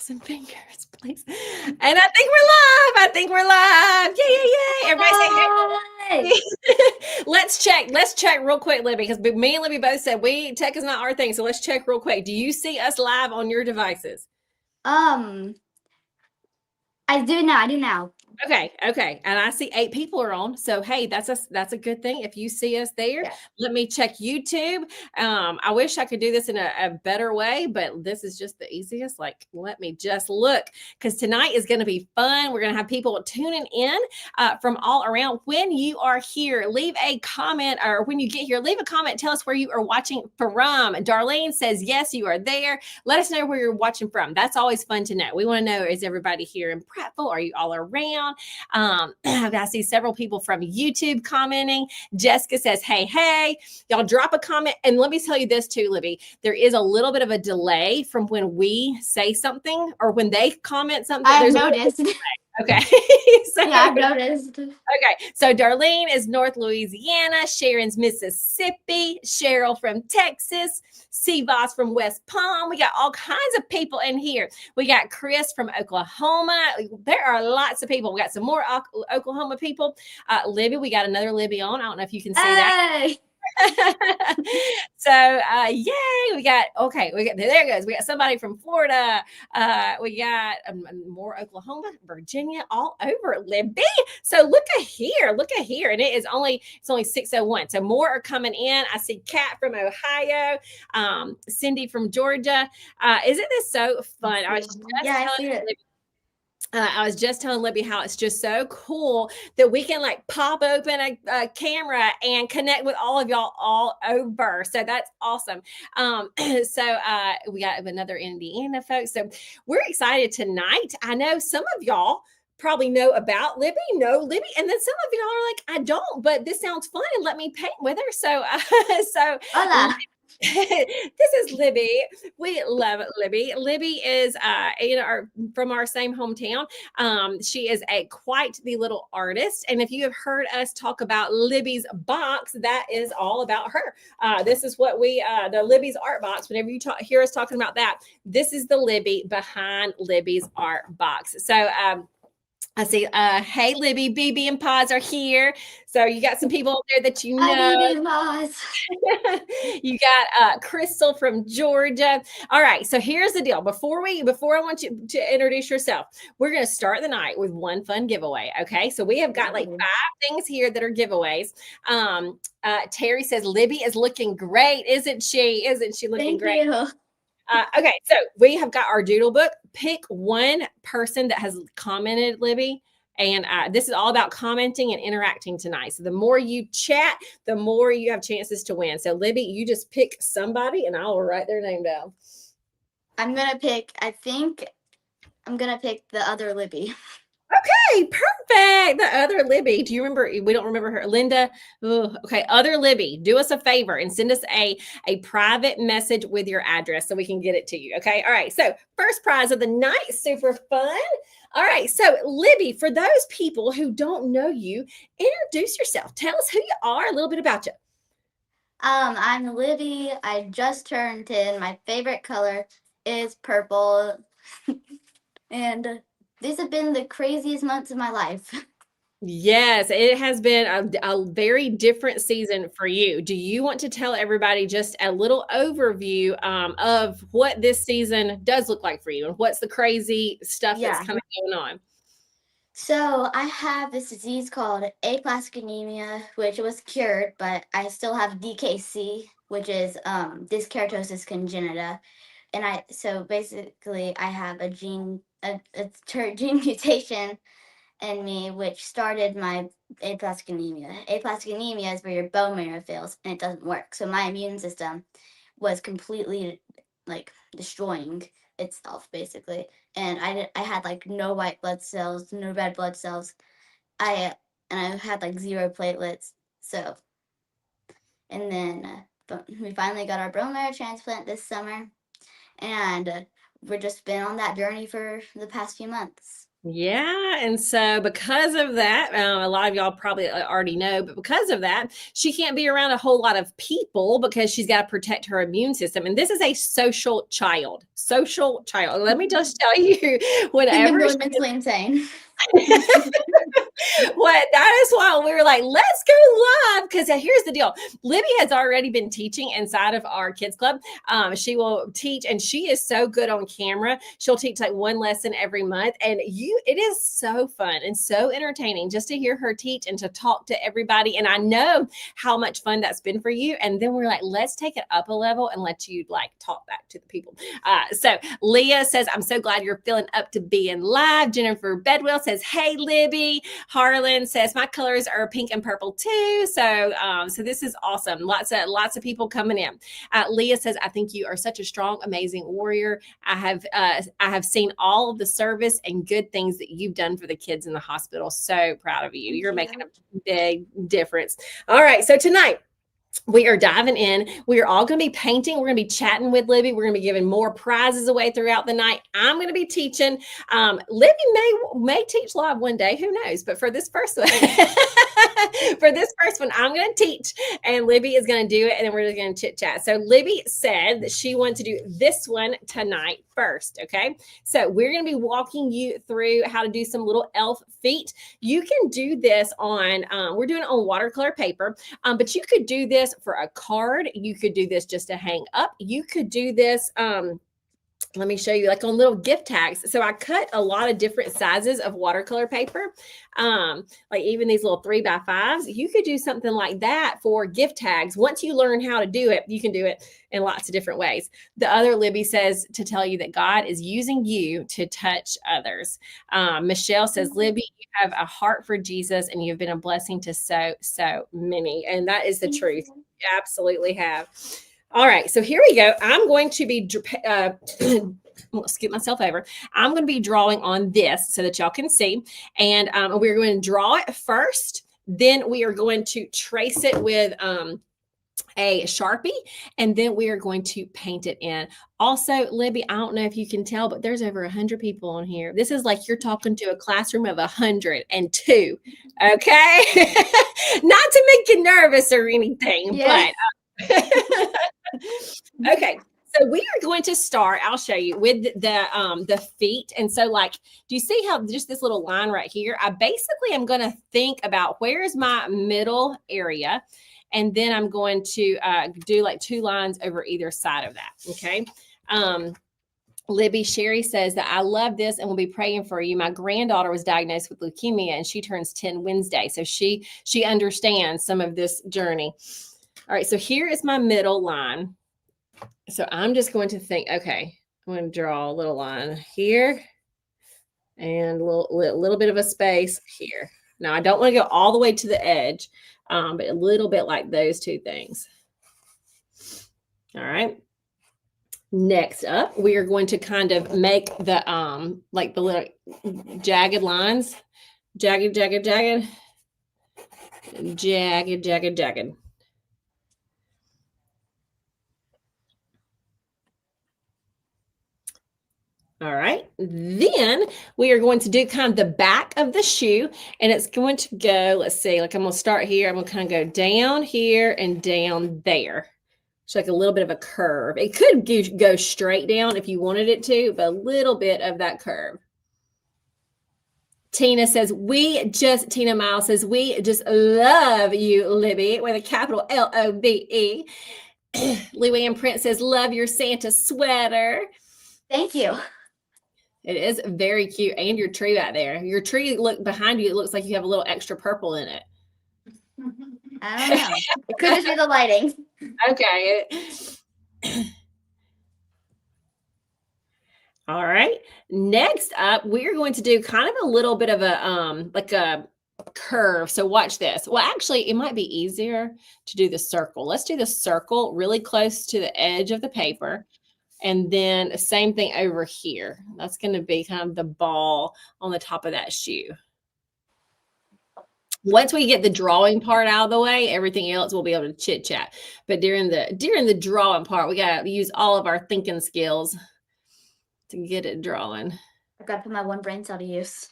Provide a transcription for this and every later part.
1,000 fingers, please. And I think we're live. I think we're live. Yay, yay, yay. Everybody say Hi. hey. Let's check. Let's check real quick, Libby, because me and Libby both said tech is not our thing. So let's check real quick. Do you see us live on your devices? Um, I do now. I do now. Okay. And I see 8 people are on. So hey, that's a good thing. If you see us there, Yeah. let me check YouTube. I wish I could do this in a better way, but this is just the easiest. Like, let me just look, because tonight is going to be fun. We're going to have people tuning in from all around. When you are here, leave a comment, or when you get here, leave a comment. Tell us where you are watching from. Darlene says, yes, you are there. Let us know where you're watching from. That's always fun to know. We want to know, is everybody here in Prattville? Are you all around? I see several people from YouTube commenting. Jessica says, hey, y'all drop a comment. And let me tell you this too, Libby, there is a little bit of a delay from when we say something or when they comment something. I've noticed. Okay. Yeah, I've noticed. Okay, so Darlene is North Louisiana, Sharon's Mississippi, Cheryl from Texas, Voss from West Palm. We got all kinds of people in here. We got Chris from Oklahoma. There are lots of people. We got some more Oklahoma people. Libby, we got another Libby on. I don't know if you can see that. Hey. So yay, we got there it goes. We got somebody from Florida, we got more Oklahoma, Virginia, all over, Libby. So look at here, and it's only 6:01, so more are coming in. I see Kat from Ohio, Cindy from Georgia. Isn't this so fun? I see it. I was just telling Libby how it's just so cool that we can like pop open a camera and connect with all of y'all all over. So that's awesome. We got another Indiana folks. So we're excited tonight. I know some of y'all probably know about Libby, and then some of y'all are like, I don't, but this sounds fun and let me paint with her. So, Hola. this is Libby. We love Libby. Libby is from our same hometown. She is quite the little artist. And if you have heard us talk about Libby's box, that is all about her. This is what the Libby's art box. Whenever you hear us talking about that, this is the Libby behind Libby's art box. So, I see, hey, Libby, BB and Paz are here. So you got some people there that you know. Hi, BB and Paz. You got Crystal from Georgia. All right, so here's the deal. Before I want you to introduce yourself, we're going to start the night with one fun giveaway. Okay, so we have got like 5 things here that are giveaways. Terry says Libby is looking great, isn't she? Isn't she looking great? Thank you. Okay, so we have got our doodle book. Pick one person that has commented, Libby, and this is all about commenting and interacting tonight. So the more you chat, the more you have chances to win. So Libby, you just pick somebody, and I will write their name down. I think I'm gonna pick the other Libby. Okay, perfect. The other Libby. Do you remember? We don't remember her. Linda. Ugh. Okay, other Libby, do us a favor and send us a private message with your address so we can get it to you. Okay. All right. So first prize of the night. Super fun. All right. So Libby, for those people who don't know you, introduce yourself. Tell us who you are, a little bit about you. I'm Libby. I just turned 10. My favorite color is purple. And these have been the craziest months of my life. Yes, it has been a very different season for you. Do you want to tell everybody just a little overview of what this season does look like for you and what's the crazy stuff that's kind of going on? So I have this disease called aplastic anemia, which was cured, but I still have DKC, which is dyskeratosis congenita. And so basically I have a gene mutation in me, which started my aplastic anemia. Aplastic anemia is where your bone marrow fails and it doesn't work. So my immune system was completely like destroying itself basically, and I had like no white blood cells, no red blood cells. I had like 0 platelets. So, and then we finally got our bone marrow transplant this summer, and we've just been on that journey for the past few months. Yeah. And so because of that, a lot of y'all probably already know, but because of that, she can't be around a whole lot of people because she's got to protect her immune system. And this is a social child. Social child. Let me just tell you, I think I'm whenever going mentally insane. what that is why we were like, let's go live. Because here's the deal. Libby has already been teaching inside of our kids club. She will teach, and she is so good on camera. She'll teach like one lesson every month. And it is so fun and so entertaining just to hear her teach and to talk to everybody. And I know how much fun that's been for you. And then we're like, let's take it up a level and let you like talk back to the people. So Leah says, I'm so glad you're feeling up to being live. Jennifer Bedwell says, hey, Libby. Harlan says, my colors are pink and purple too. So this is awesome. Lots of people coming in. Leah says, I think you are such a strong, amazing warrior. I have seen all of the service and good things that you've done for the kids in the hospital. So proud of you. You're making a big difference. All right. So tonight, we are diving in. We are all going to be painting. We're going to be chatting with Libby. We're going to be giving more prizes away throughout the night. I'm going to be teaching. Libby may teach live one day. Who knows? But for this first one, I'm going to teach, and Libby is going to do it, and then we're just going to chit chat. So Libby said that she wants to do this one tonight first. Okay. So we're going to be walking you through how to do some little elf feet. You can do this on, we're doing it on watercolor paper, but you could do this for a card. You could do this just to hang up. You could do this, let me show you, like on little gift tags. So I cut a lot of different sizes of watercolor paper, like even these little 3x5s. You could do something like that for gift tags. Once you learn how to do it, you can do it in lots of different ways. The other Libby says to tell you that God is using you to touch others. Michelle says, Libby, you have a heart for Jesus, and you've been a blessing to so many. And that is the truth. You absolutely have. All right, so here we go. I'm going to be, skip myself over. I'm going to be drawing on this so that y'all can see. And we're going to draw it first. Then we are going to trace it with a Sharpie, and then we are going to paint it in. Also, Libby, I don't know if you can tell, but there's over 100 people on here. This is like you're talking to a classroom of 102. Okay, not to make you nervous or anything, but. Okay, so we are going to start, I'll show you, with the feet. And so like, do you see how just this little line right here? I basically am going to think about where is my middle area, and then I'm going to do like 2 lines over either side of that. Okay. Libby Sherry says that I love this and will be praying for you. My granddaughter was diagnosed with leukemia, and she turns 10 Wednesday. So she understands some of this journey. All right, so here is my middle line. So I'm just going to think, okay, I'm going to draw a little line here and a little bit of a space here. Now, I don't want to go all the way to the edge, but a little bit like those 2 things. All right. Next up, we are going to kind of make the like the little jagged lines, jagged. All right. Then we are going to do kind of the back of the shoe, and it's going to go, let's see, like I'm going to start here. I'm going to kind of go down here and down there. It's like a little bit of a curve. It could go straight down if you wanted it to, but a little bit of that curve. Tina Miles says, we just love you, Libby, with a capital LOVE. Louanne Prince says, love your Santa sweater. Thank you. It is very cute. And your tree out there. Your tree, look behind you, it looks like you have a little extra purple in it. I don't know. It could just be the lighting. Okay. All right. Next up, we're going to do kind of a little bit of a like a curve. So watch this. Well, actually, it might be easier to do the circle. Let's do the circle really close to the edge of the paper. And then the same thing over here. That's going to be kind of the ball on the top of that shoe. Once we get the drawing part out of the way, everything else we'll be able to chit chat. But during the drawing part, we got to use all of our thinking skills to get it drawing. I've got to put my one brain cell to use.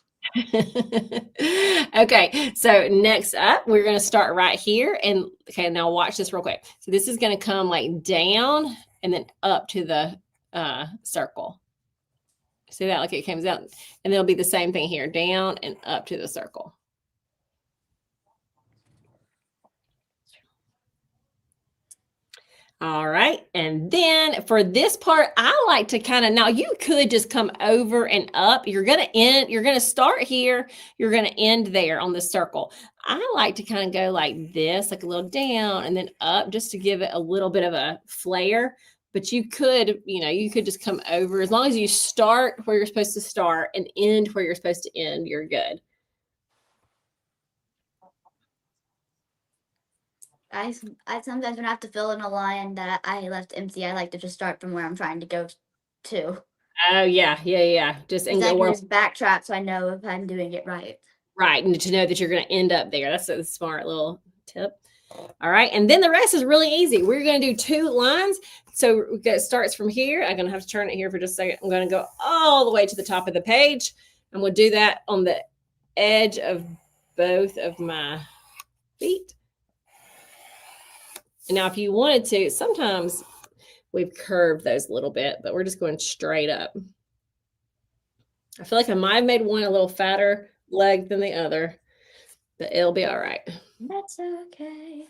Okay, so next up, we're going to start right here. And okay, now watch this real quick. So this is going to come like down and then up to the circle. See that? Like it comes out, and it'll be the same thing here, down and up to the circle. All right. And then for this part, I like to kind of, now you could just come over and up. You're going to end, you're going to start here. You're going to end there on the circle. I like to kind of go like this, like a little down and then up just to give it a little bit of a flair. But you could, you could just come over as long as you start where you're supposed to start and end where you're supposed to end, you're good. I sometimes when I have to fill in a line that I left empty, I like to just start from where I'm trying to go to. Oh yeah. Just and I go can where just backtrack so I know if I'm doing it right. right, and to know that you're going to end up there. That's a smart little tip. All right, and then the rest is really easy. We're going to do 2 lines. So it starts from here. I'm going to have to turn it here for just a second. I'm going to go all the way to the top of the page. And we'll do that on the edge of both of my feet. And now if you wanted to, sometimes we've curved those a little bit, but we're just going straight up. I feel like I might have made one a little fatter leg than the other, but it'll be all right. That's okay.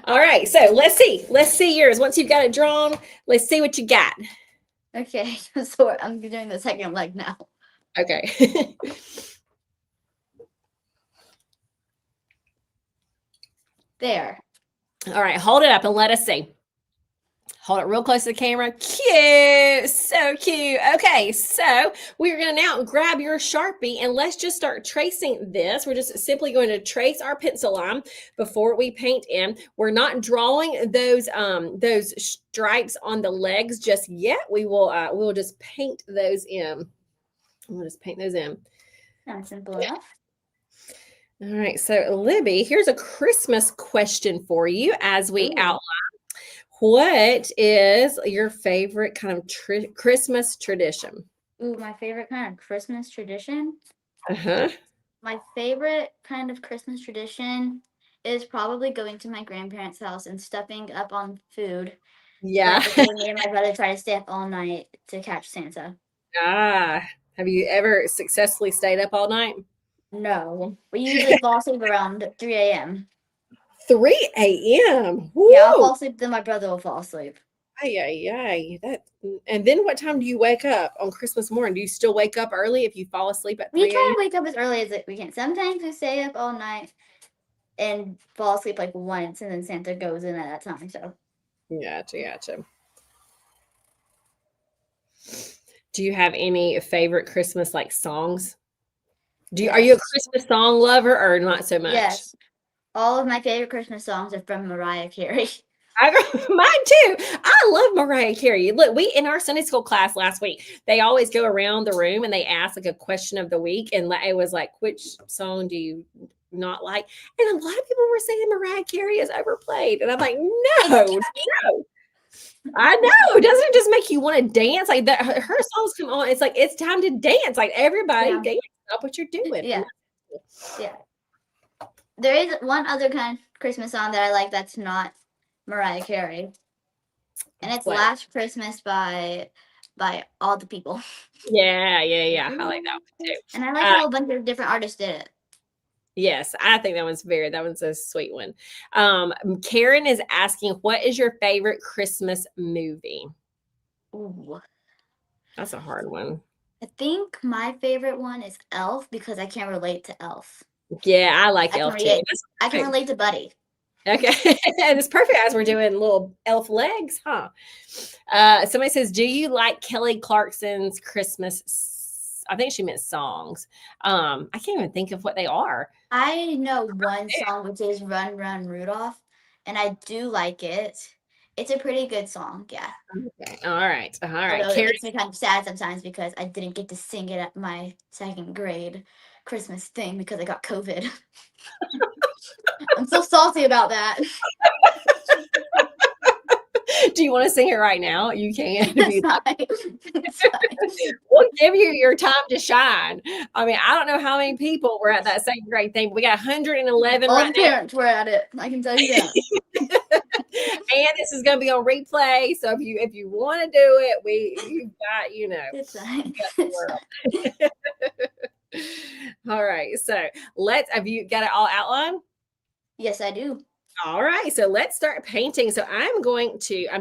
All right, so let's see yours. Once you've got it drawn, let's see what you got. Okay, so I'm doing the second leg now. Okay. There. All right, hold it up and let us see. Hold it real close to the camera. Cute. So cute. Okay, so we're going to now grab your Sharpie and let's just start tracing this. We're just simply going to trace our pencil line before we paint in. We're not drawing those stripes on the legs just yet. We'll just paint those in. We'll just paint those in. Sounds simple enough. All right, so Libby, here's a Christmas question for you as we outline. What is your favorite kind of Christmas tradition? Ooh, my favorite kind of Christmas tradition? Uh-huh. My favorite kind of Christmas tradition is probably going to my grandparents' house and stuffing up on food. Yeah. Like me and my brother try to stay up all night to catch Santa. Have you ever successfully stayed up all night? No. We usually fall asleep around 3 a.m. 3 a.m. Yeah, I'll fall asleep, then my brother will fall asleep. And then what time do you wake up on Christmas morning? Do you still wake up early if you fall asleep at 3 We try to wake up as early as we can. Sometimes we stay up all night and fall asleep like once, and then Santa goes in at that time. So Gotcha. Do you have any favorite Christmas like songs? Are you a Christmas song lover or not so much? Yes. All of my favorite Christmas songs are from Mariah Carey. Mine too. I love Mariah Carey. Look, we in our Sunday school class last week, they always go around the room and they ask like a question of the week, and it was like, which song do you not like? And a lot of people were saying Mariah Carey is overplayed, and I'm like, no. I know. Doesn't it just make you want to dance? Like that, her songs come on. It's like it's time to dance. Like everybody dance. Stop what you're doing. Yeah. There is one other kind of Christmas song that I like that's not Mariah Carey, and it's "Last Christmas" by All the People. Yeah. I like that one too. And I like how a bunch of different artists did it. Yes, I think that one's a sweet one. Karen is asking, what is your favorite Christmas movie? Ooh. That's a hard one. I think my favorite one is Elf because I can relate to Elf. Yeah, I like Elf too. I can relate to Buddy. Okay. And it's perfect as we're doing little elf legs, huh? Somebody says, do you like Kelly Clarkson's Christmas? I think she meant songs. I can't even think of what they are. I know one song, which is Run, Run, Rudolph, and I do like it. It's a pretty good song, yeah. Okay. All right. Although it makes me kind of sad sometimes because I didn't get to sing it at my 2nd grade Christmas thing because I got COVID. I'm so salty about that. Do you want to sing it right now? You can. If It's you fine. It's fine. We'll give you your time to shine. I mean, I don't know how many people were at that second grade thing. We got 111 All right the parents were at it. I can tell you that. now. And this is going to be on replay. So if you want to do it, you've got, It's fine. you got the world. All right. So have you got it all outlined? Yes, I do. All right, so let's start painting. So I've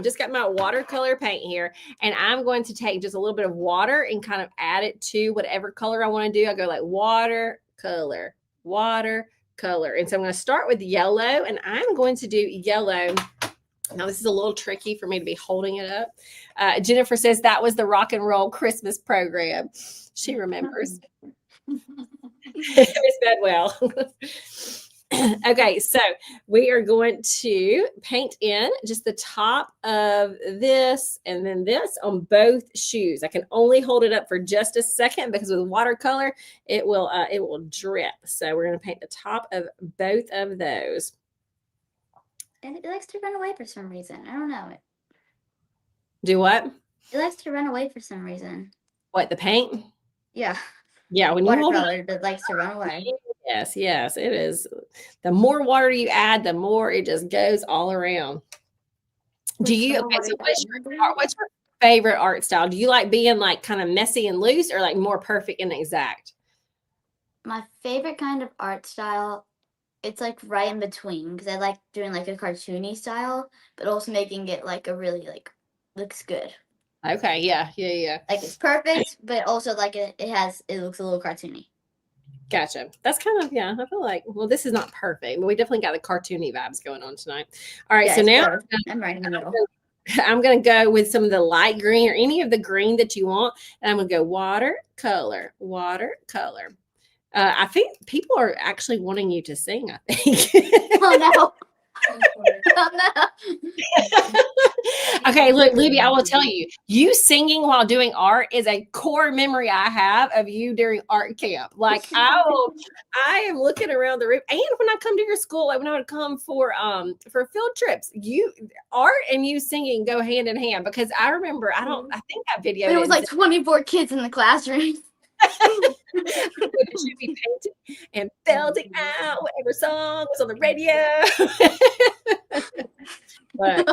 just got my watercolor paint here, and I'm going to take just a little bit of water and kind of add it to whatever color I want to do. I go like watercolor, watercolor. And so I'm going to start with yellow, and I'm going to do yellow. Now, this is a little tricky for me to be holding it up. Jennifer says that was the rock and roll Christmas program. She remembers. Miss Bedwell. Okay, so we are going to paint in just the top of this and then this on both shoes. I can only hold it up for just a second because with watercolor, it will drip. So we're going to paint the top of both of those. And it likes to run away for some reason. I don't know. Do what? It likes to run away for some reason. What, the paint? Yeah. Yeah, when you hold Watercolor that likes to run away. Yes, it is. The more water you add, the more it just goes all around. What's your favorite art style? Do you like being like kind of messy and loose or like more perfect and exact? My favorite kind of art style, it's like right in between because I like doing like a cartoony style, but also making it like a really like looks good. Okay, yeah. Like it's perfect, but also like it looks a little cartoony. Gotcha. That's kind of, I feel like, well, this is not perfect, but we definitely got the cartoony vibes going on tonight. All right, so now I'm right in the middle. I'm going to go with some of the light green or any of the green that you want. And I'm going to go watercolor, watercolor. I think people are actually wanting you to sing, I think. Oh, no. Oh, no. Okay, look, Libby, I will tell you, you singing while doing art is a core memory I have of you during art camp. Like I am looking around the room, and when I come to your school, like when I would come for field trips, art and you singing go hand in hand because I remember I think that video. It was like 24 kids in the classroom. It should be painted and belting out whatever song was on the radio. But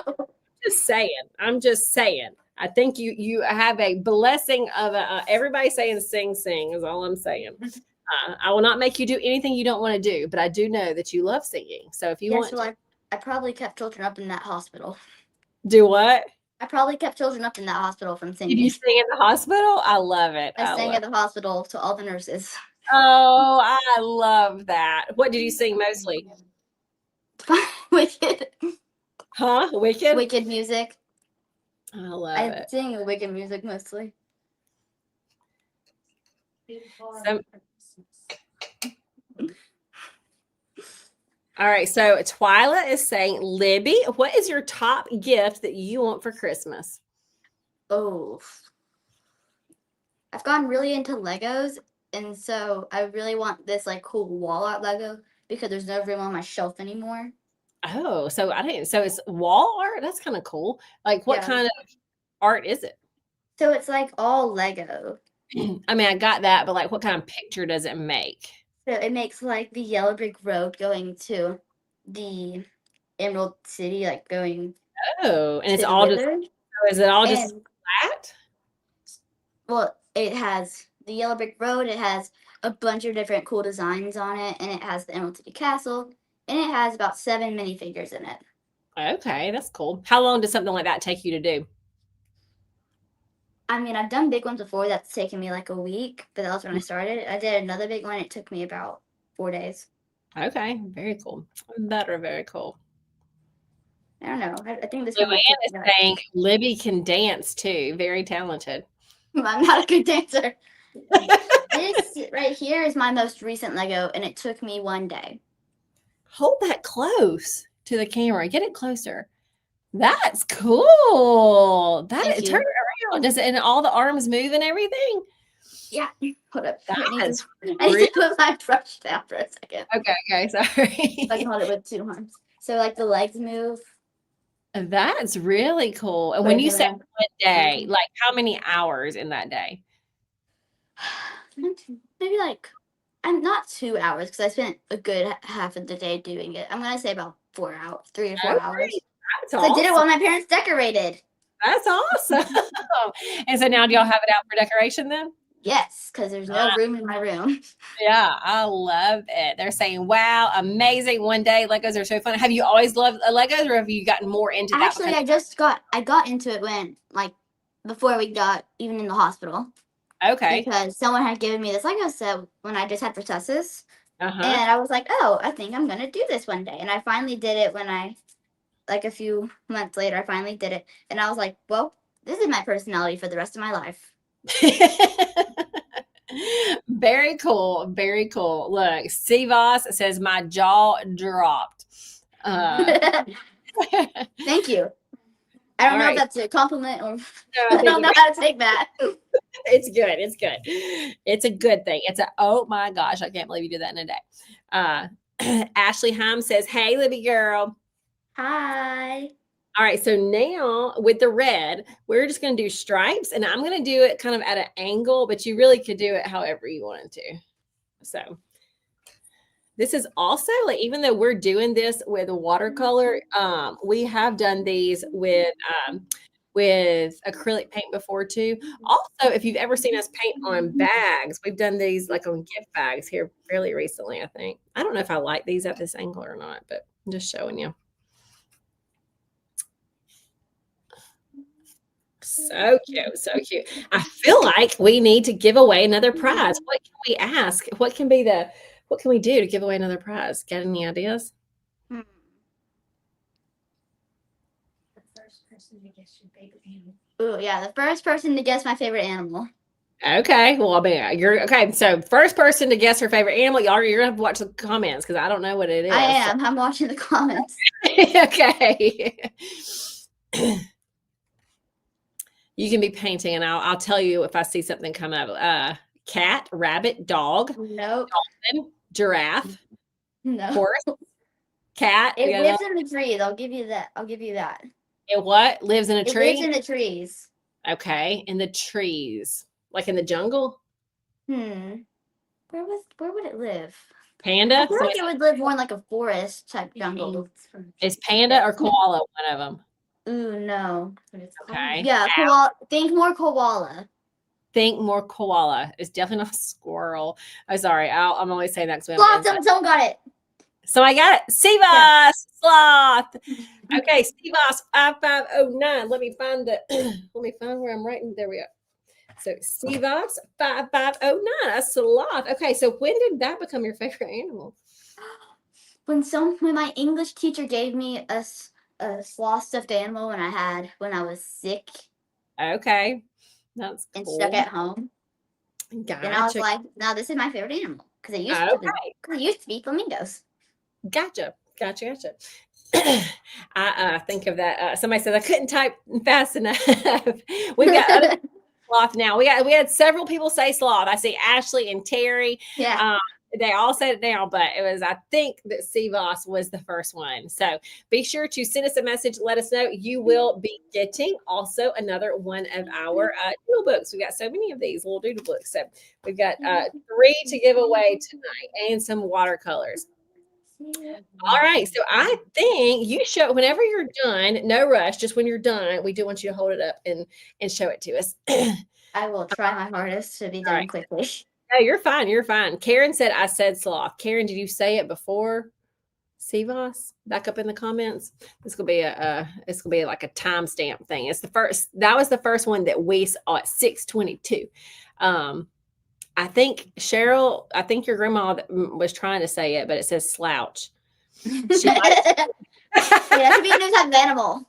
I'm just saying. I think you have a blessing of everybody saying sing is all I'm saying. I will not make you do anything you don't want to do, but I do know that you love singing. So if you want to, I probably kept children up in that hospital. Do what? I probably kept children up in that hospital from singing. Did you sing in the hospital? I love it. I sang at the hospital to all the nurses. Oh, I love that. What did you sing mostly? Wicked. Huh? Wicked? Wicked music. I love it. I sing wicked music mostly. All right, so Twyla is saying, Libby, what is your top gift that you want for Christmas? Oh, I've gotten really into Legos, and so I really want this like cool wall art Lego because there's no room on my shelf anymore. Oh, so it's wall art? That's kind of cool. Like what kind of art is it? So it's like all Lego. I mean, I got that, but like what kind of picture does it make? So it makes like the yellow brick road going to the Emerald City, like going. Oh, and it's all just, is it all just flat? Well, it has the yellow brick road, it has a bunch of different cool designs on it, and it has the Emerald City Castle, and it has about 7 minifigures in it. Okay, that's cool. How long does something like that take you to do? I mean, I've done big ones before. That's taken me like a week, but that was when I started. I did another big one. It took me about 4 days. Okay, very cool. Very cool. I don't know. I think this Luann is saying Libby can dance too. Very talented. I'm not a good dancer. This right here is my most recent Lego, and it took me 1 day. Hold that close to the camera. Get it closer. That's cool. Turn it around. Does it and all the arms move and everything? Yeah. Hold up. I need to put my brush down for a second. Okay, sorry. So I can hold it with 2 arms. So like the legs move. That's really cool. And But when if you you say have- one day, like how many hours in that day? maybe like I'm not 2 hours because I spent a good half of the day doing it. I'm gonna say about 4 hours, 3 to 4 hours. Okay, that's So I did it awesome. while my parents decorated. That's awesome. And so now do y'all have it out for decoration then? Yes, because there's no room in my room. Yeah, I love it. They're saying, wow, amazing. One day Legos are so fun. Have you always loved Legos or have you gotten more into that? Actually, I got into it when before we got even in the hospital Okay. because someone had given me this Lego set when I just had pertussis, Uh-huh. and I was like, oh, I think I'm gonna do this one day, and I finally did it when I a few months later. I finally did it, and I was like, well, this is my personality for the rest of my life. Very cool. Very cool. Look, Sivas says my jaw dropped. Thank you. I don't know if right. that's a compliment or No, I don't know how to take that. It's good. It's good. It's a good thing. Oh my gosh, I can't believe you did that in a day. Ashley Heim says, hey, Libby girl. Hi. All right, so now with the red, we're just going to do stripes, and I'm going to do it kind of at an angle, but you really could do it however you wanted to. So this is also like, even though we're doing this with watercolor, we have done these with acrylic paint before too. Also, if you've ever seen us paint on bags, we've done these like on gift bags here fairly recently, I think. I don't know if I like these at this angle or not, but I'm just showing you. So cute, so cute. I feel like we need to give away another prize. What can we ask? What can we do to give away another prize? Got any ideas? The first person to guess your favorite animal. Ooh, yeah, the first person to guess my favorite animal. Okay, well, I mean, you're okay. So, first person to guess her favorite animal, you're gonna have to watch the comments because I don't know what it is. I am. I'm watching the comments. Okay. You can be painting, and I'll tell you if I see something come up. Cat, rabbit, dog, Nope. dolphin, giraffe, No. horse, cat. It lives in the trees. I'll give you that. It what? Lives in a It tree? lives in the trees. Okay, in the trees. Like in the jungle? Where would it live? Panda? I feel like it would live more in like a forest type jungle. Is panda or koala one of them? Ooh, no. Okay. Yeah, koala. Think more koala. Think more koala. It's definitely not a squirrel. I'm sorry. I'm always saying that because Someone got it. So I got it. Sivas sloth. Okay, Sivas 5509. Let me find where I'm writing. There we go. So Sivas 5509. A sloth. Okay, so when did that become your favorite animal? When my English teacher gave me a sloth stuffed animal when I was sick. Okay. That's cool. And stuck at home. Gotcha. And I was like, no, this is my favorite animal. Because it used to be flamingos. Gotcha. I think of that. Somebody says I couldn't type fast enough. We've got other sloth now. We had several people say sloth. I see Ashley and Terry. Yeah. They all said it down, but I think that Sivas was the first one. So be sure to send us a message. Let us know. You will be getting also another one of our doodle books. We got so many of these little doodle books. So we've got 3 to give away tonight and some watercolors. All right. So I think you show whenever you're done, no rush, just when you're done, we do want you to hold it up and show it to us. I will try my hardest to be done quickly. No, you're fine. You're fine. Karen said I said sloth. Karen, did you say it before? Sivas? Back up in the comments. This will be like a timestamp thing. That was the first one that we saw at 6:22. I think Cheryl, your grandma was trying to say it, but it says slouch. That should be a new type of animal.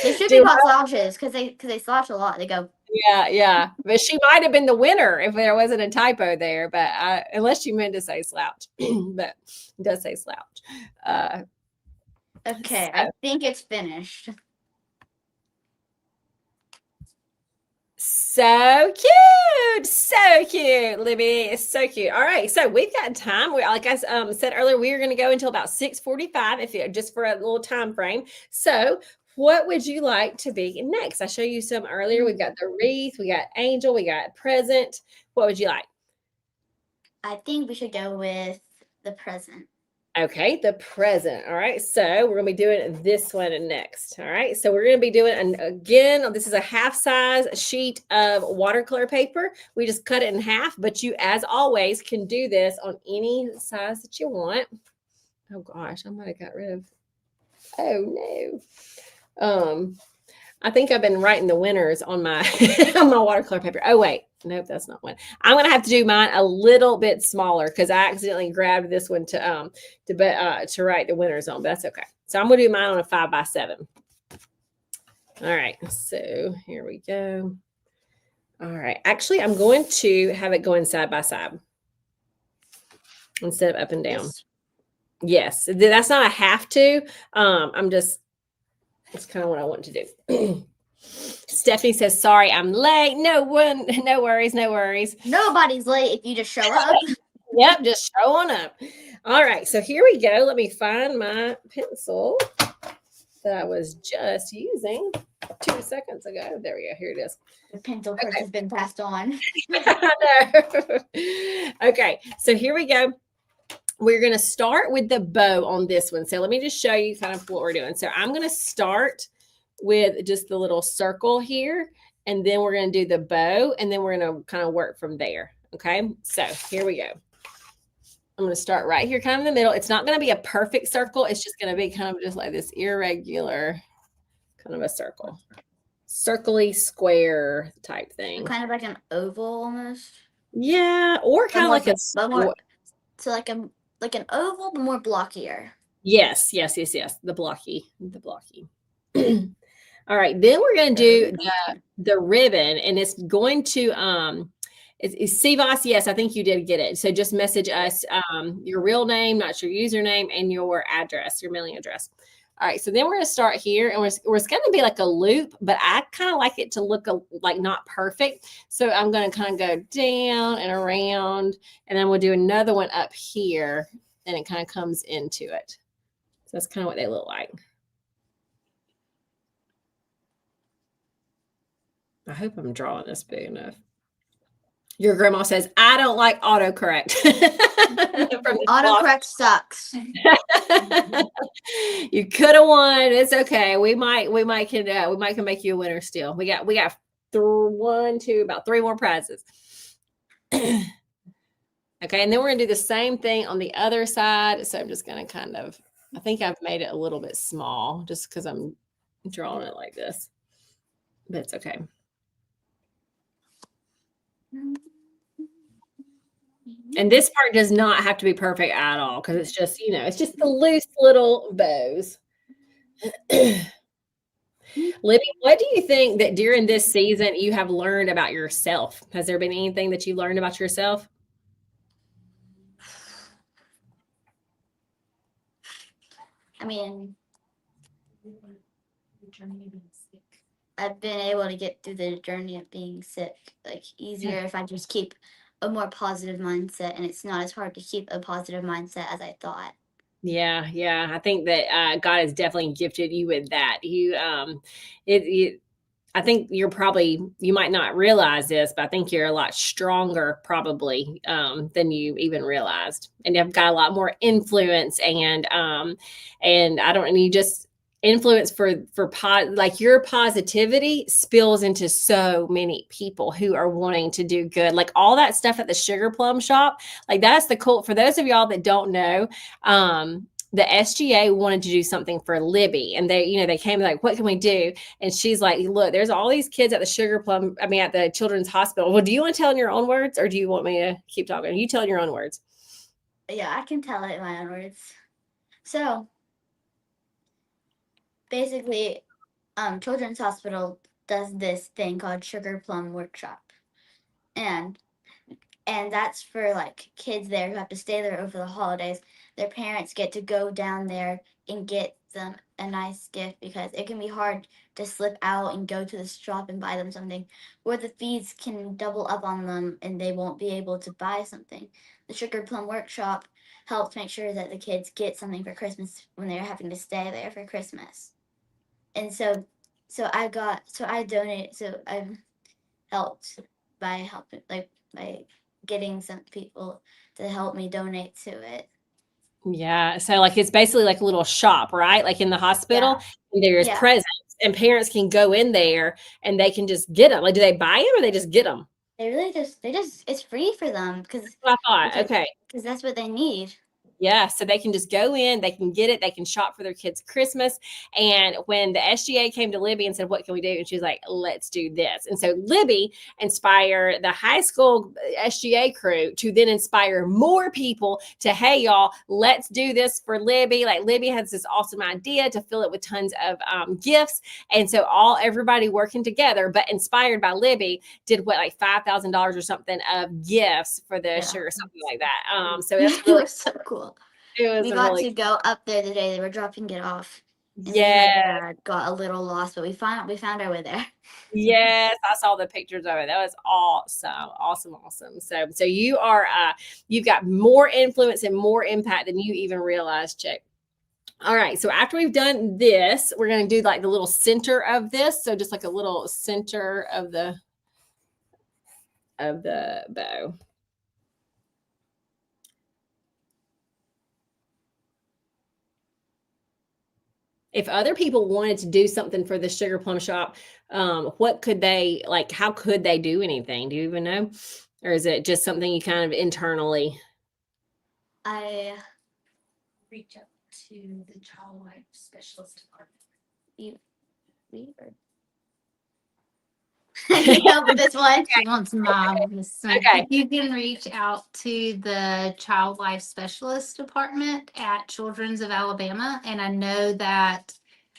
They should be called slouches because they slouch a lot. They go. Yeah. But she might have been the winner if there wasn't a typo there, but unless she meant to say slouch, but it does say slouch. Okay, I think it's finished. So cute, Libby. It's so cute. All right, so we've got time. Like I said earlier, we are going to go until about 6:45, just for a little time frame. So what would you like to be next? I showed you some earlier. We've got the wreath, we got angel, we got present. What would you like? I think we should go with the present. Okay, the present. All right, so we're gonna be doing this one next. All right, so we're gonna be doing, and again, this is a half size sheet of watercolor paper. We just cut it in half, but you, as always, can do this on any size that you want. Oh gosh, I might have got rid of. Oh no. I think I've been writing the winners on my on my watercolor paper. Oh wait, nope, that's not one. I'm gonna have to do mine a little bit smaller because I accidentally grabbed this one to write the winners on. But that's okay. So I'm gonna do mine on a 5x7. All right, so here we go. All right, actually, I'm going to have it going side by side instead of up and down. Yes, that's not a have to. That's kind of what I want to do. Stephanie says, sorry, I'm late. No worries. Nobody's late if you just show up. Yep, just show on up. All right, so here we go. Let me find my pencil that I was just using 2 seconds ago. There we go. Here it is. The pencil curse has been passed on. I know. Okay, so here we go. We're going to start with the bow on this one. So let me just show you kind of what we're doing. So I'm going to start with just the little circle here, and then we're going to do the bow, and then we're going to kind of work from there. Okay, so here we go. I'm going to start right here, kind of in the middle. It's not going to be a perfect circle. It's just going to be kind of just like this irregular kind of a circle. Circly square type thing. Kind of like an oval almost. Yeah, or kind of like a more, so like an oval, but more blockier. Yes. The blocky. All right, then we're going to do the ribbon, and it's going to it's CVOS. Yes, I think you did get it. So just message us your real name, not your username, and your address, your mailing address. All right, so then we're going to start here, and it's going to be like a loop, but I kind of like it to look like not perfect. So I'm going to kind of go down and around, and then we'll do another one up here, and it kind of comes into it. So that's kind of what they look like. I hope I'm drawing this big enough. Your grandma says, I don't like autocorrect. Autocorrect sucks. You could have won. It's okay. We might can make you a winner still. We got about 3 more prizes. Okay, and then we're gonna do the same thing on the other side. So I'm just gonna I think I've made it a little bit small just because I'm drawing it like this. But it's okay. And this part does not have to be perfect at all because it's just, it's just the loose little bows. Libby, what do you think that during this season you have learned about yourself? Has there been anything that you learned about yourself? I mean, I've been able to get through the journey of being sick easier if I just keep a more positive mindset, and it's not as hard to keep a positive mindset as I thought. Yeah. I think that God has definitely gifted you with that. I think you might not realize this, but I think you're a lot stronger probably than you even realized. And you've got a lot more influence and you just influence for your positivity spills into so many people who are wanting to do good. Like all that stuff at the Sugar Plum shop, like that's the cool, for those of y'all that don't know, the SGA wanted to do something for Libby, and they came like, what can we do? And she's like, look, there's all these kids at the at the Children's Hospital. Well, do you want to tell in your own words, or do you want me to keep talking? You tell in your own words. Yeah, I can tell it in my own words. So basically, Children's Hospital does this thing called Sugar Plum Workshop, and that's for kids there who have to stay there over the holidays. Their parents get to go down there and get them a nice gift because it can be hard to slip out and go to the shop and buy them something, or the fees can double up on them and they won't be able to buy something. The Sugar Plum Workshop helps make sure that the kids get something for Christmas when they're having to stay there for Christmas. And so I donated. So I've helped by helping, like, by getting some people to help me donate to it. Yeah. So like it's basically like a little shop, right? Like in the hospital, and there's Yeah. presents, and parents can go in there and they can just get them. Like, do they buy them or they just get them? They just it's free for them because I thought, okay. that's what they need. Yeah, so they can just go in, they can get it, they can shop for their kids' Christmas. And when the SGA came to Libby and said, "What can we do?" And she was like, "Let's do this." And so Libby inspired the high school SGA crew to then inspire more people to, "Hey, y'all, let's do this for Libby." Like Libby has this awesome idea to fill it with tons of gifts. And so everybody working together, but inspired by Libby, did what, like $5,000 or something of gifts for the sugar, something like that. So that's really it was so cool. it was We got really to go up there the day they were dropping it off. And me and my yeah. dad got a little lost, but we found our way there. Yes, I saw the pictures of it. That was awesome. So you are you've got more influence and more impact than you even realized, Chick. All right, so after we've done this, we're going to do like the little center of this. So just like a little center of the bow. If other people wanted to do something for the Sugar Plum Shop, what could they, like, how could they do anything? Do you even know? Or is it just something you kind of internally? I Reach out to the child life specialist department. I need help with this one. She wants this one. Okay. You can reach out to the Child Life Specialist Department at Children's of Alabama. And I know that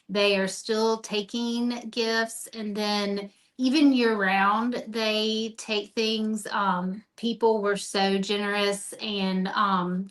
they are still taking gifts, and then even year round, they take things. People were so generous, and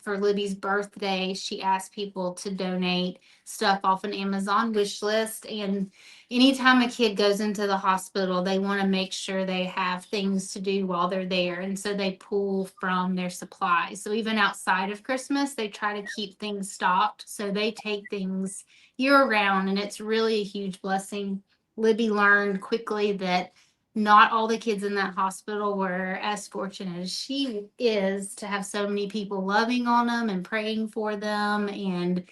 for Libby's birthday, she asked people to donate stuff off an Amazon wish list. And anytime a kid goes into the hospital, they want to make sure they have things to do while they're there. And so they pull from their supplies. So even outside of Christmas, they try to keep things stocked. So they take things year round, and it's really a huge blessing. Libby learned quickly that not all the kids in that hospital were as fortunate as she is to have so many people loving on them and praying for them and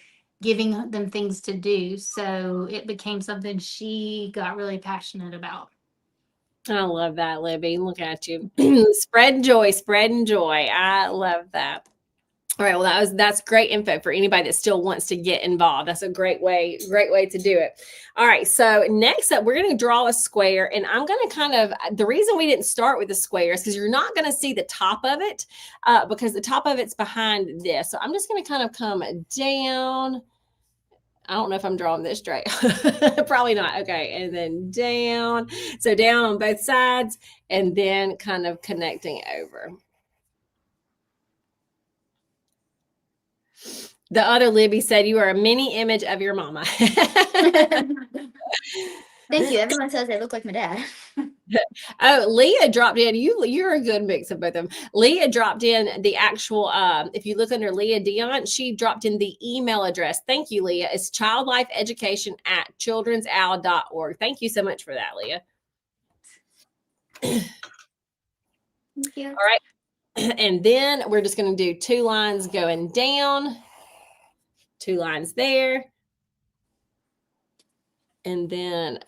giving them things to do. So it became something she got really passionate about. I love that, Libby. Look at you. Spreading joy. I love that. All right. Well, that's great info for anybody that still wants to get involved. That's a great way to do it. All right. So next up, we're going to draw a square, and I'm going to the reason we didn't start with the square is because you're not going to see the top of it because the top of it's behind this. So I'm just going to kind of come down. I don't know if I'm drawing this straight. Probably not. Okay. And then down. So down on both sides, and then kind of connecting over. The other Libby said, "You are a mini image of your mama." Thank you. Everyone says they look like my dad. Oh, Leah dropped in. You're a good mix of both of them. Leah dropped in the actual, if you look under Leah Dion, she dropped in the email address. Thank you, Leah. It's childlifeeducation@children'sowl.org. Thank you so much for that, Leah. Thank you. All right. And then we're just going to do 2 lines going down, 2 lines there. And then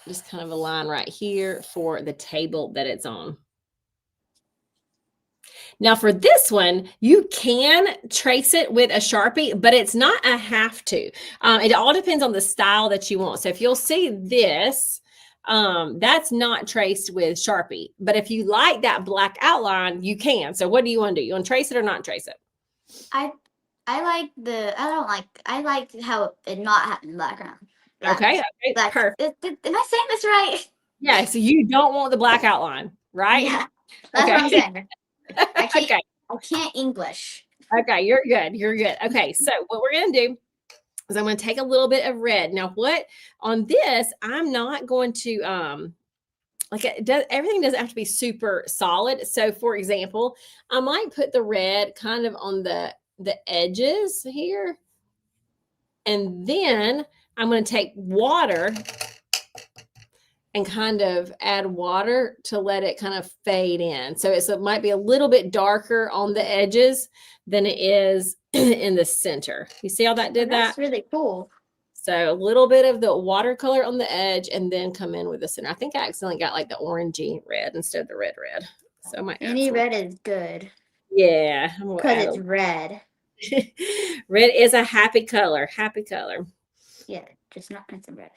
just kind of a line right here for the table that it's on. Now for this one, you can trace it with a Sharpie, but it's not a have to. It all depends on the style that you want. So if you'll see this, that's not traced with Sharpie. But if you like that black outline, you can. So what do you want to do? You want to trace it or not trace it? I like how it not having the background. Okay, perfect. Am I saying this right? Yeah, so you don't want the black outline, right? Yeah, that's what I'm saying. I can't. Okay. I can't English. Okay, you're good. Okay, so what we're gonna do is I'm gonna take a little bit of red. Now, what on this? I'm not going to everything doesn't have to be super solid. So, for example, I might put the red kind of on the edges here, and then I'm going to take water and kind of add water to let it kind of fade in. So it might be a little bit darker on the edges than it is in the center. You see how that did that? That's really cool. So a little bit of the watercolor on the edge and then come in with the center. I think I accidentally got like the orangey red instead of the red. So I might add Any some. red is good Yeah. I'm gonna because add it's red. red is a happy color. Happy color. Yeah, just not crimson red.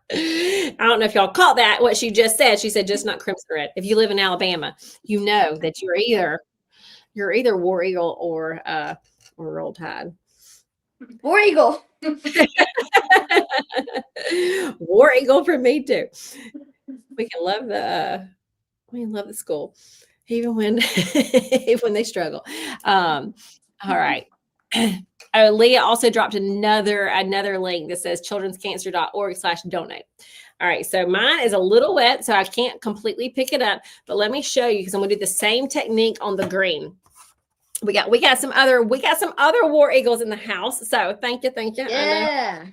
I don't know if y'all caught that, what she just said. She said just not crimson red. If you live in Alabama, you know that you're either War Eagle or Roll Tide. War Eagle. War Eagle for me too. We can love the school, even when even when they struggle. All right. Oh, Leah also dropped another link that says childrenscancer.org/donate. All right, so mine is a little wet, so I can't completely pick it up, but let me show you because I'm gonna do the same technique on the green. We got some other War Eagles in the house, so thank you. Yeah.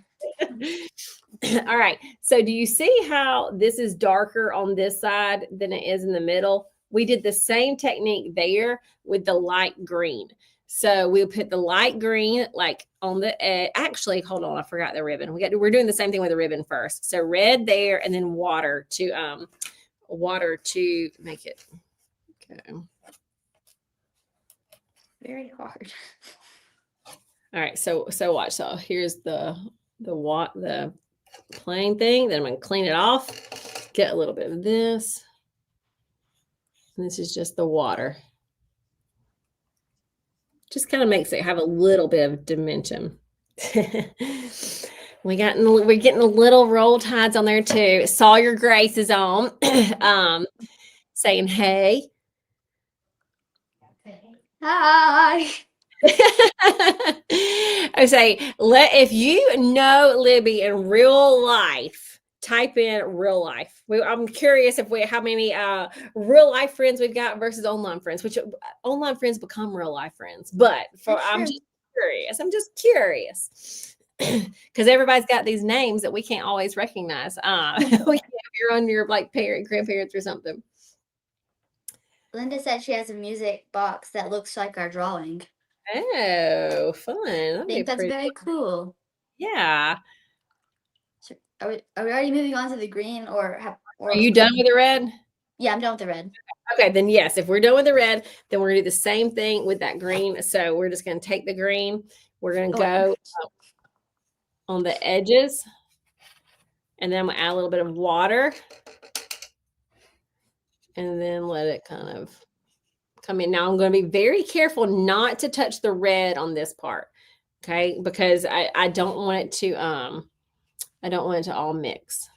All right, so do you see how this is darker on this side than it is in the middle? We did the same technique there with the light green. So we'll put the light green like on the edge. Actually, hold on, I forgot the ribbon. We're doing the same thing with the ribbon first. So red there, and then water to make it. Okay. Very hard. All right, so watch. So here's the plain thing. Then I'm gonna clean it off. Get a little bit of this. And this is just the water. Just kind of makes it have a little bit of dimension. We're getting the little Roll Tides on there too. Sawyer Grace is on, saying hey. Hi. I say, if you know Libby in real life, type in real life. I'm curious how many real life friends we've got versus online friends, which online friends become real life friends. But I'm just curious because everybody's got these names that we can't always recognize. If you're on your like grandparents or something. Linda said she has a music box that looks like our drawing. Oh, fun. I think that's very cool. Yeah. So are we already moving on to the green or are you done with the red? Yeah, I'm done with the red. Okay, then yes, if we're done with the red, then we're gonna do the same thing with that green. So we're just gonna take the green. We're gonna go on the edges, and then we'll add a little bit of water, and then let it kind of come in. Now I'm going to be very careful not to touch the red on this part, okay? Because I don't want it to all mix.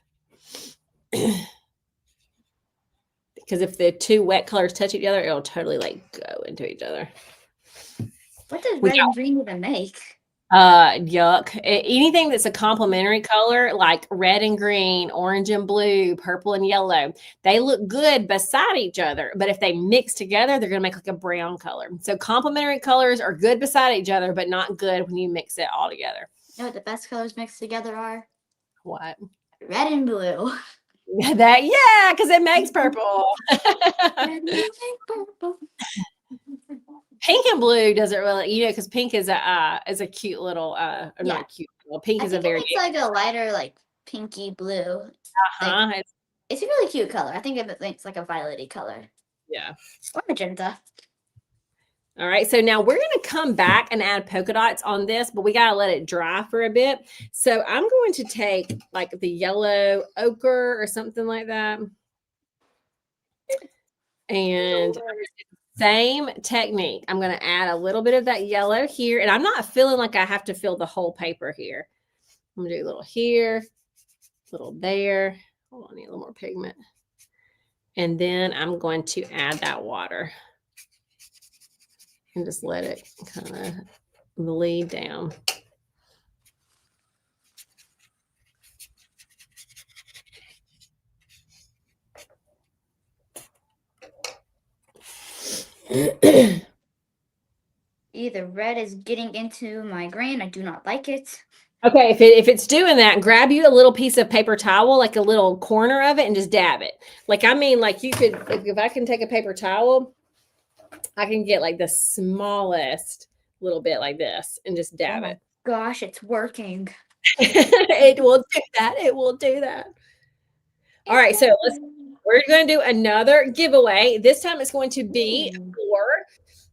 Because if the two wet colors touch each other, it'll totally like go into each other. What does red and green even make? Yuck. Anything that's a complementary color like red and green, orange and blue, purple and yellow, they look good beside each other. But if they mix together, they're going to make like a brown color. So complementary colors are good beside each other, but not good when you mix it all together. You know what the best colors mixed together are? What? Red and blue. Because it makes purple. Red makes purple. Pink and blue doesn't really, because pink is a cute little, not cute. Well, pink is a very. It's like a lighter, like pinky blue. Like, it's a really cute color. I think it's like a violet-y color. Yeah. Or magenta. All right, so now we're going to come back and add polka dots on this, but we got to let it dry for a bit. So I'm going to take like the yellow ochre or something like that. And same technique. I'm going to add a little bit of that yellow here. And I'm not feeling like I have to fill the whole paper here. I'm going to do a little here, a little there. Hold on, I need a little more pigment. And then I'm going to add that water. And just let it kind of bleed down. You Maybe the red is getting into my grain. I do not like it. Okay, if it's doing that, grab you a little piece of paper towel, like a little corner of it, and just dab it. Like, I mean, like you could, if I can take a paper towel, I can get like the smallest little bit like this and just dab Oh my it. gosh, it's working. It will do that. It will do that. All right, so we're going to do another giveaway. This time it's going to be Ooh. for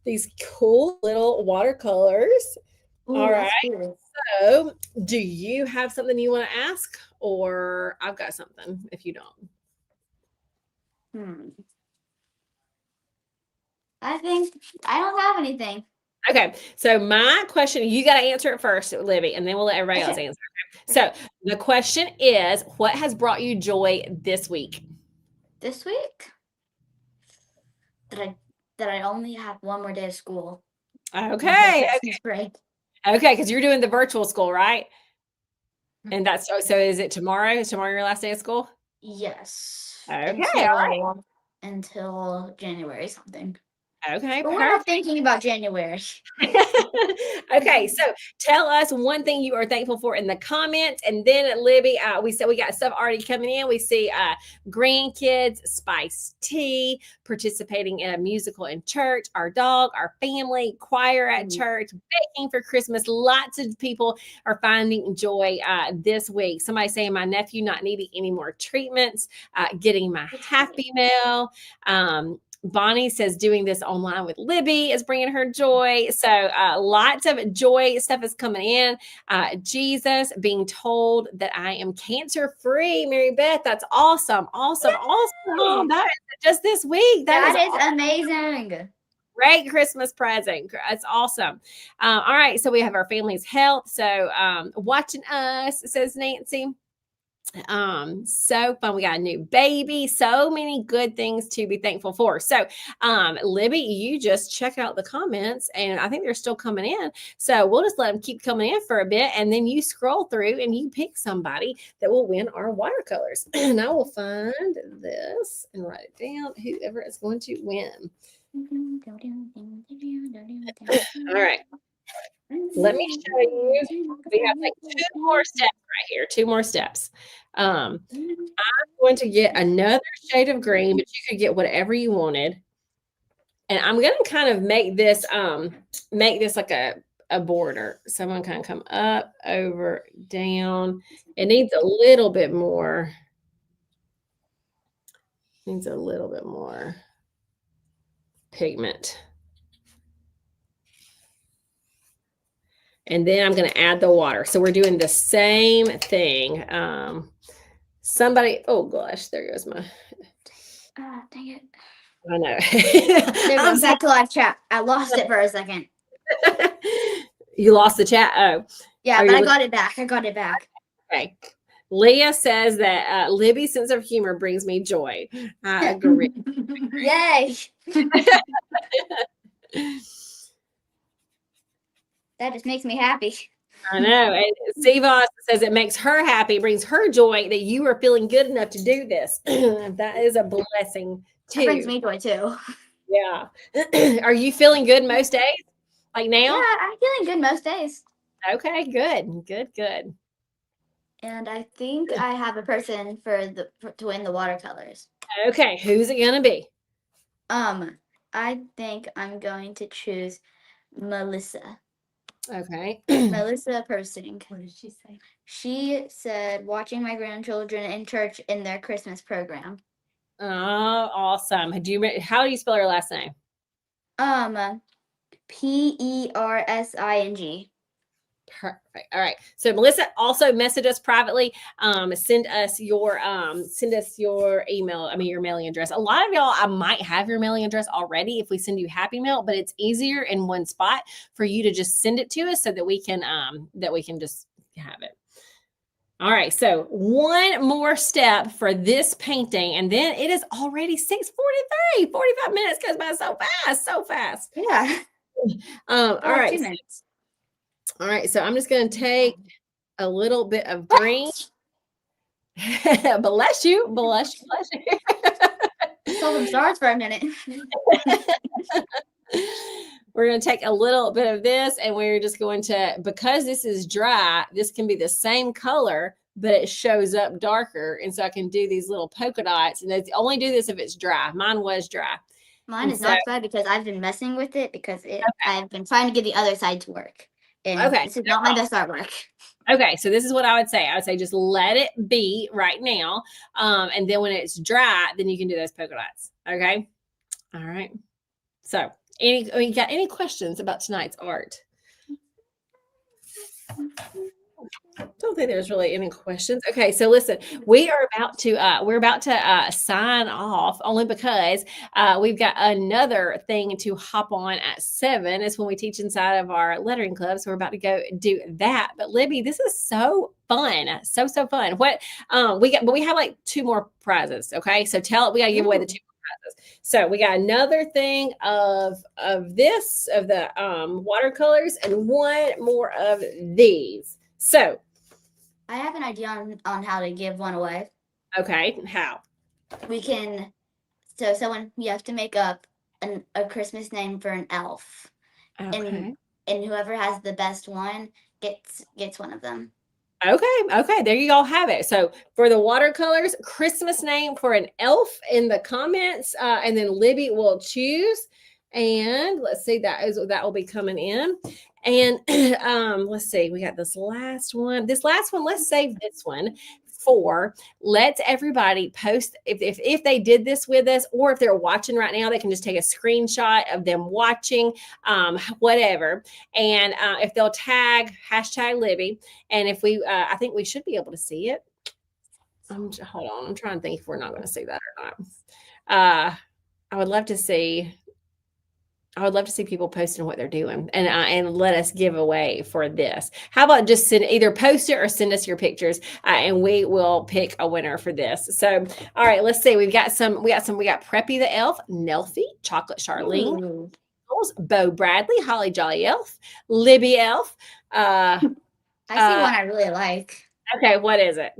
these cool little watercolors. Ooh, All that's right. cool. So, do you have something you want to ask, or I've got something if you don't? I think I don't have anything. Okay, so my question, you got to answer it first, Libby, and then we'll let everybody else Okay. answer. So, the question is, what has brought you joy this week? This week that I only have one more day of school. Okay, That's great. okay, because you're doing the virtual school, right? And that's so. Is it tomorrow? Is tomorrow your last day of school? Yes. Okay, all right. Until January something. Okay, But we're perfect. not thinking about January. Okay, so tell us one thing you are thankful for in the comments, and then Libby, we said we got stuff already coming in. We see grandkids, spiced tea, participating in a musical in church, our dog, our family, choir at church, baking for Christmas. Lots of people are finding joy this week. Somebody saying my nephew not needing any more treatments, getting my happy mail. Bonnie says doing this online with Libby is bringing her joy. So lots of joy stuff is coming in. Jesus being told that I am cancer free. Mary Beth, that's awesome. Awesome. Awesome. That is just this week. That is awesome. amazing. Great Christmas present. That's awesome. All right. So we have our family's health. So watching us, says Nancy. So fun. We got a new baby, so many good things to be thankful for. So Libby, you just check out the comments, and I think they're still coming in, so we'll just let them keep coming in for a bit, and then you scroll through and you pick somebody that will win our watercolors. And I will find this and write it down, whoever is going to win. All right, let me show you. We have like 2 more steps right here. 2 more steps. I'm going to get another shade of green, but you could get whatever you wanted. And I'm going to kind of make this like a border. So I'm going to kind of come up, over, down. It needs a little bit more. Needs a little bit more pigment. And then I'm going to add the water. So we're doing the same thing. Oh gosh, there goes my. Dang it. I know. There goes back to live chat. I lost it for a second. You lost the chat? Oh. Yeah, but I got it back. I got it back. Okay. Leah says that Libby's sense of humor brings me joy. I agree. Yay. That just makes me happy. I know. And Siva says it makes her happy, brings her joy that you are feeling good enough to do this. That is a blessing too. That brings me joy too. Yeah. Are you feeling good most days? Like now? Yeah, I'm feeling good most days. Okay, good. Good. And I think I have a person to win the watercolors. Okay, who's it gonna be? I think I'm going to choose Melissa. Okay. Melissa Persing. What did she say? She said watching my grandchildren in church in their Christmas program. Oh, awesome. How do you spell her last name? Persing. Perfect. All right. So Melissa, also message us privately. Send us your email. I mean your mailing address. A lot of y'all, I might have your mailing address already if we send you Happy Mail, but it's easier in one spot for you to just send it to us so that we can just have it. All right. So one more step for this painting, and then it is already 6:43. 45 minutes goes by so fast. Yeah. All right. 2 minutes. All right, so I'm just going to take a little bit of green. Bless you. Told them stars for a minute. we're going to take a little bit of this and we're just going to, because this is dry, this can be the same color, but it shows up darker. And so I can do these little polka dots, and they only do this if it's dry. Mine was dry. Mine is not dry because I've been messing with it because I've been trying to get the other side to work. And this is not my best artwork. Okay, so this is what I would say. I would say just let it be right now. And then when it's dry, then you can do those polka dots. Okay. All right. So you got any questions about tonight's art? Don't think there's really any questions. Okay, so listen, we're about to sign off, only because we've got another thing to hop on at 7. It's when we teach inside of our lettering club, so we're about to go do that. But Libby, this is so fun, so fun. What we have like 2 more prizes. Okay, so we got to give away the 2 more prizes. So we got another thing of the watercolors and 1 more of these. So I have an idea on how to give one away. Okay, how? We can, you have to make up a Christmas name for an elf. Okay. And whoever has the best one gets one of them. Okay, there you all have it. So for the watercolors, Christmas name for an elf in the comments, and then Libby will choose. And let's see, that will be coming in. And let's see, we got this last one. Let's save this one for, let everybody post if they did this with us, or if they're watching right now, they can just take a screenshot of them watching, whatever. And if they'll tag #Libby, and if we, I think we should be able to see it. Hold on, I'm trying to think if we're not going to see that or not. I would love to see people posting what they're doing and let us give away for this. How about just either post it or send us your pictures, and we will pick a winner for this. So, all right, let's see. We got Preppy the Elf, Nelfie, Chocolate Charlene, Bo Bradley, Holly Jolly Elf, Libby Elf. I see one I really like. Okay, what is it?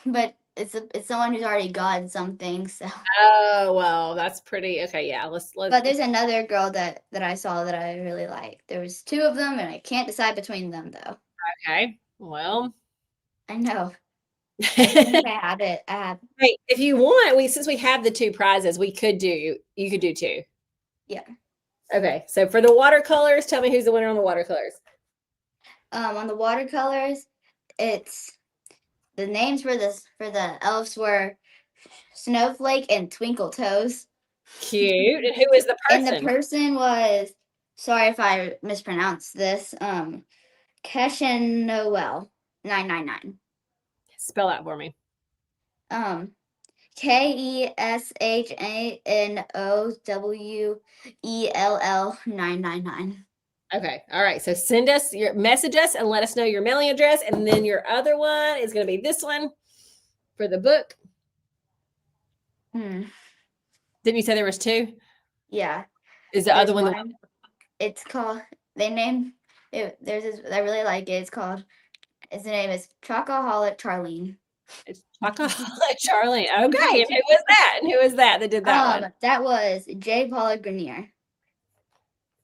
But it's someone who's already got something. So. Oh well, that's pretty. Okay, yeah. Let's. But there's another girl that I saw that I really like. There was 2 of them, and I can't decide between them though. Okay. Well. I know. I had it. Hey, if you want, since we have the 2 prizes, you could do 2. Yeah. Okay. So for the watercolors, tell me who's the winner on the watercolors. On the watercolors, it's the names for the elves were Snowflake and Twinkle Toes. Cute. And who is the person? And the person was, sorry if I mispronounced this, Keshan Noel 999. Spell that for me. KESHANOWELL 999. Okay. All right. So message us and let us know your mailing address. And then your other one is going to be this one for the book. Didn't you say there was 2? Yeah. Is the other one? It's called, they named it, there's this, I really like it. His name is Chocoholic Charlene. It's Chocoholic Charlene. Okay. And who was that did that one? That was J. Paula Grenier.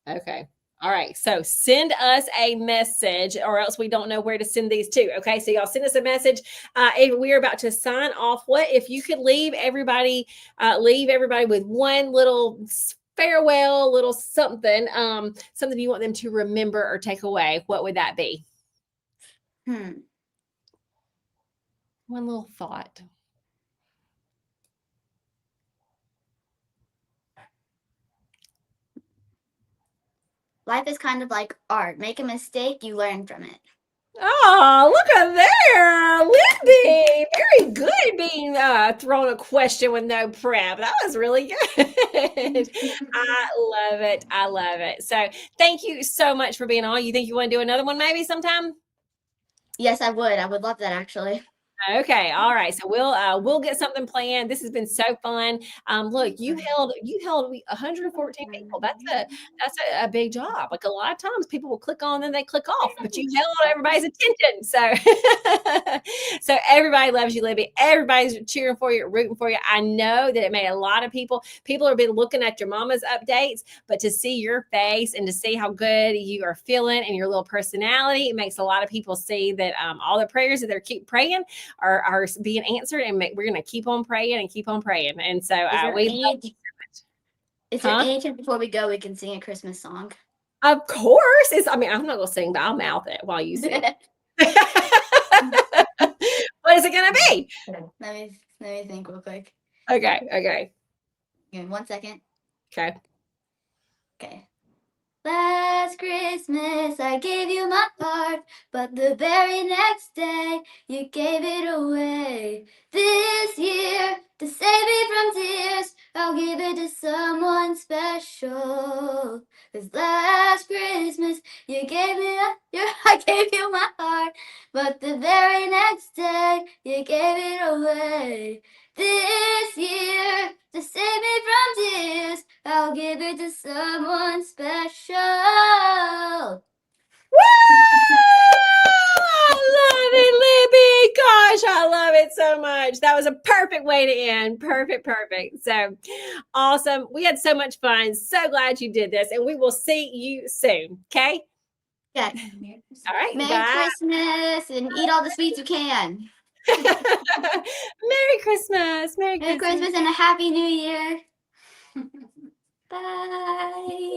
Okay. All right. So send us a message, or else we don't know where to send these to. Okay. So y'all send us a message. If we're about to sign off, what if you could leave everybody with one little farewell, little something, something you want them to remember or take away? What would that be? One little thought. Life is kind of like art. Make a mistake, you learn from it. Oh, look at there, Libby. Very good being thrown a question with no prep. That was really good. I love it. So thank you so much for being on. You think you want to do another one maybe sometime? Yes, I would. I would love that, actually. Okay, all right. So we'll get something planned. This has been so fun. Look, you held 114 people. That's a big job. Like a lot of times people will click on and they click off, but you held everybody's attention. So so everybody loves you, Libby. Everybody's cheering for you, rooting for you. I know that it made a lot of people have been looking at your mama's updates, but to see your face and to see how good you are feeling and your little personality, it makes a lot of people see that all the prayers that they keep praying are being answered, and we're going to keep on praying and keep on praying. And so we love you so Is there Huh? any chance before we go we can sing a Christmas song? much. Of course. I'm not going to sing, but I'll mouth it while you sing. What is it going to be? Let me think real quick. Okay. Give me 1 second. Okay. Okay. Last Christmas I gave you my heart, but the very next day you gave it away. This year, to save me from tears, I'll give it to someone special. 'Cause last Christmas you gave me I gave you my heart, but the very next day you gave it away. This year, to save me from tears, I'll give it to someone special. I love it, Libby. Gosh, I love it so much. That was a perfect way to end. Perfect. So awesome. We had so much fun. So glad you did this, and we will see you soon. Okay. Yeah. All right. Merry Bye. Christmas and eat all the sweets you can. Merry Christmas. Merry Christmas and a Happy New Year. Bye.